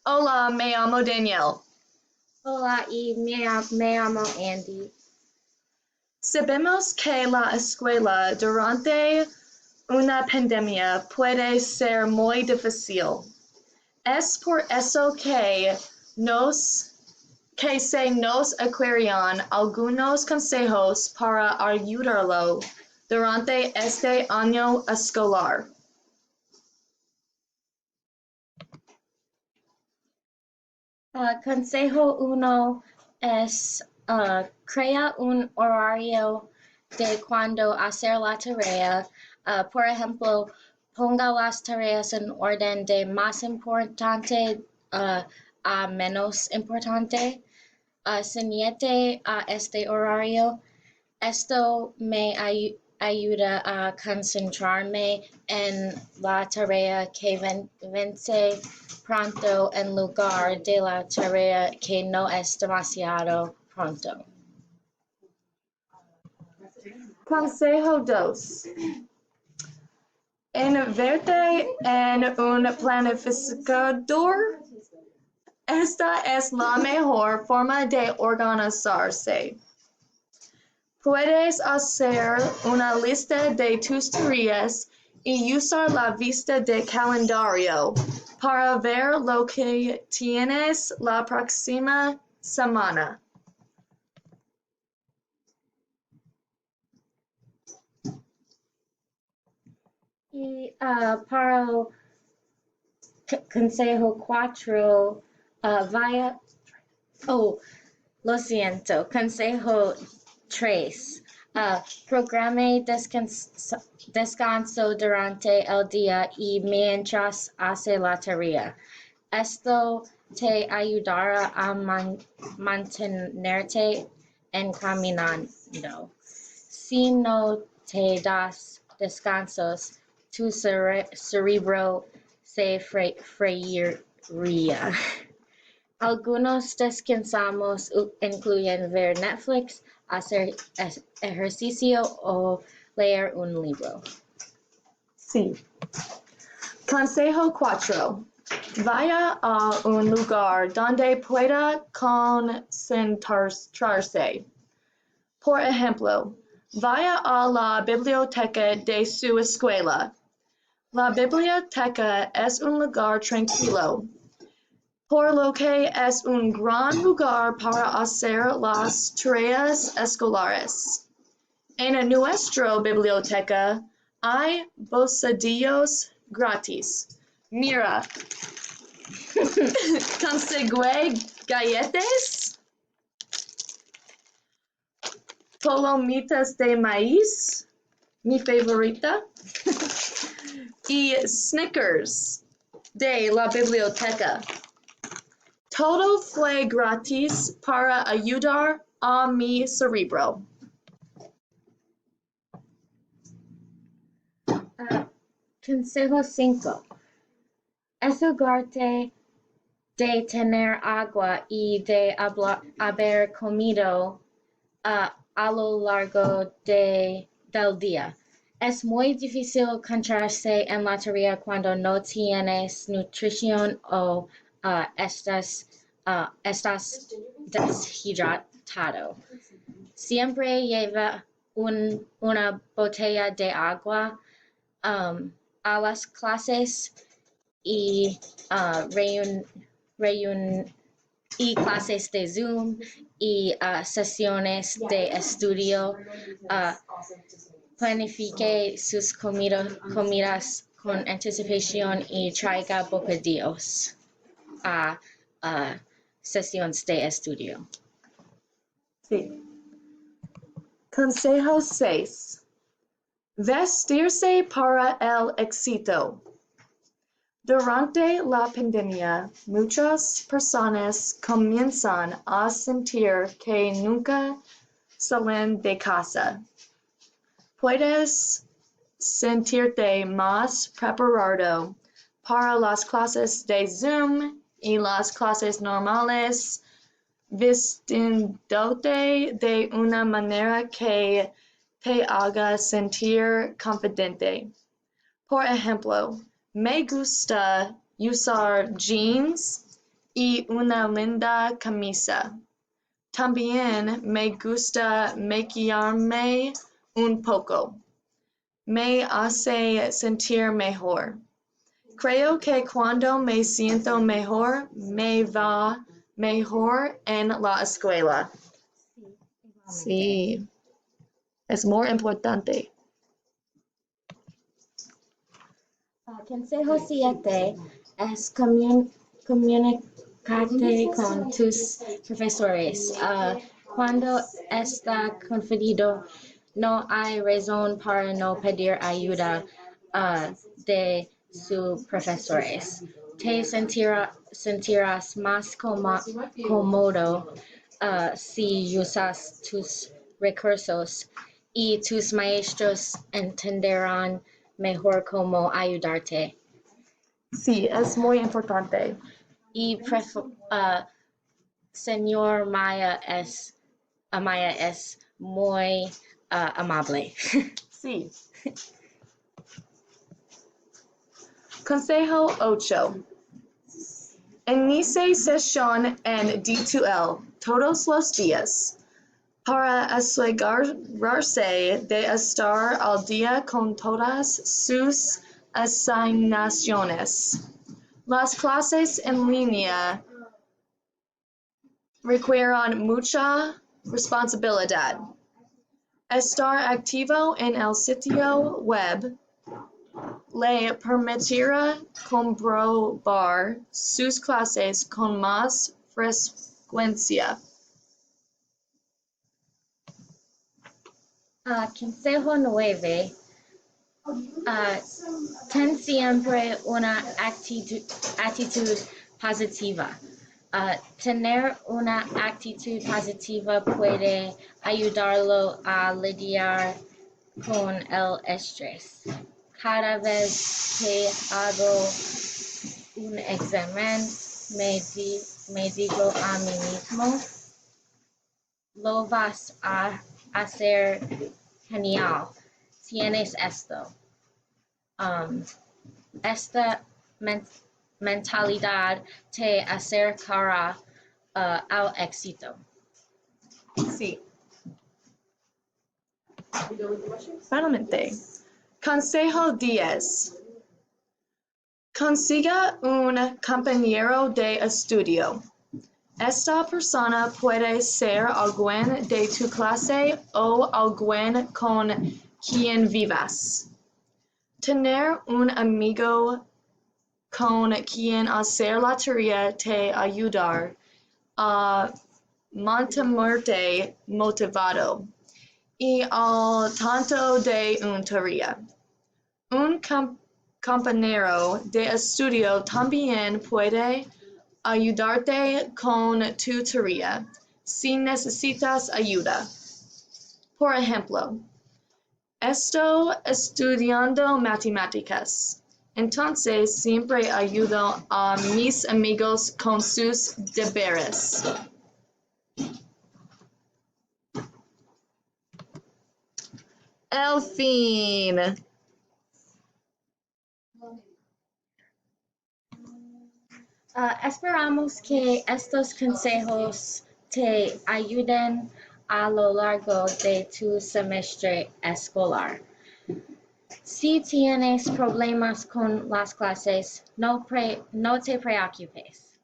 Hola, me llamo Danielle. Hola, me llamo Andy. Sabemos que la escuela durante una pandemia puede ser muy difícil. Es por eso que se nos ocurrieron algunos consejos para ayudarlo durante este año escolar. Consejo uno es crea un horario de cuando hacer la tarea. Por ejemplo, ponga las tareas en orden de más importante a menos importante. Señete a este horario. Esto me ayuda a concentrarme en la tarea que vence pronto en lugar de la tarea que no es demasiado pronto. Consejo 2. Invierte en un planificador. Esta es la mejor forma de organizarse. Puedes hacer una lista de tus tareas y usar la vista de calendario para ver lo que tienes la próxima semana. Y para el consejo 4, vaya, oh, lo siento, consejo 3. Programe descanso durante el día y mientras hace la tarea. Esto te ayudará a mantenerte encaminando. Si no te das descansos, tu cerebro se freiría. Algunos descansamos incluyen ver Netflix, hacer ejercicio o leer un libro. Sí. Consejo 4. Vaya a un lugar donde pueda concentrarse. Por ejemplo, vaya a la biblioteca de su escuela. La biblioteca es un lugar tranquilo, por lo que es un gran lugar para hacer las tareas escolares. En nuestra biblioteca hay bocadillos gratis. Mira, conseguí galletas, palomitas de maíz, mi favorita, y Snickers de la biblioteca. Todo fue gratis para ayudar a mi cerebro. Consejo 5. Asegurarte de tener agua y de haber comido a lo largo del día. Es muy difícil concentrarse en la tarea cuando no tienes nutrición o estás deshidratado. Siempre lleva una botella de agua a las clases y reun- y clases de Zoom y sesiones de estudio. Uh, Planifique sus comidas con anticipación y traiga bocadillos a sesiones de estudio. Sí. Consejo 6. Vestirse para el éxito. Durante la pandemia, muchas personas comienzan a sentir que nunca salen de casa. Puedes sentirte más preparado para las clases de Zoom y las clases normales, vistiéndote de una manera que te haga sentir confidente. Por ejemplo, me gusta usar jeans y una linda camisa. También me gusta maquillarme un poco. Me hace sentir mejor. Creo que cuando me siento mejor, me va mejor en la escuela. Sí, es muy importante. Consejo 7 es comunicarte con tus profesores. Cuando está confundido, no hay razón para no pedir ayuda de sus profesores. Te sentirás más cómodo si usas tus recursos y tus maestros entenderán mejor cómo ayudarte. Sí, es muy importante. Y señor Maya es muy amable. Sí. Consejo 8. Inicie sesión en D2L todos los días para asegurarse de estar al día con todas sus asignaciones. Las clases en línea requieren mucha responsabilidad. Estar activo en el sitio web le permitirá comprobar sus clases con más frecuencia. Consejo 9. Ten siempre una actitud positiva. Tener una actitud positiva puede ayudarlo a lidiar con el estrés. Cada vez que hago un examen, me digo a mí mismo, lo vas a hacer genial. Tienes esto. Esta mentalidad te acercará al éxito. Sí. Finalmente, consejo 10. Consiga un compañero de estudio. Esta persona puede ser alguien de tu clase o alguien con quien vivas. Tener un amigo con quien hacer la tarea te ayudará a mantenerte motivado y al tanto de una tarea. Un compañero de estudio también puede ayudarte con tu tarea si necesitas ayuda. Por ejemplo, estoy estudiando matemáticas, entonces siempre ayudo a mis amigos con sus deberes. El fin. Esperamos que estos consejos te ayuden a lo largo de tu semestre escolar. Si tienes problemas con las clases, no te preocupes.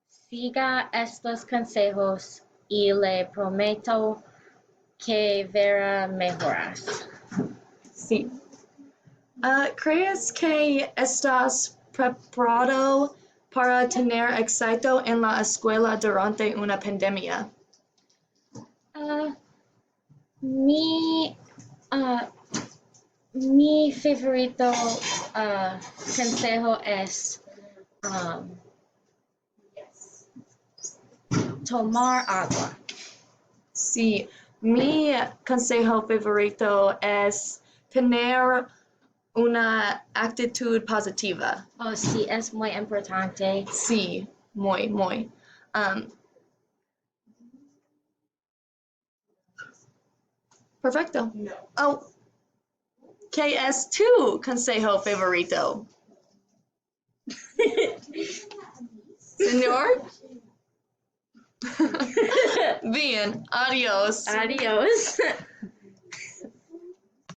Siga estos consejos y le prometo que verá mejoras. Sí. ¿Crees que estás preparado para tener éxito en la escuela durante una pandemia? Uh, mi, uh, mi favorito consejo es tomar agua. Sí, mi consejo favorito es tener una actitud positiva. Oh, sí, es muy importante. Sí, muy, muy. Perfecto. Oh, ¿qué es tu consejo favorito? Señor. Bien. Adios. Adios.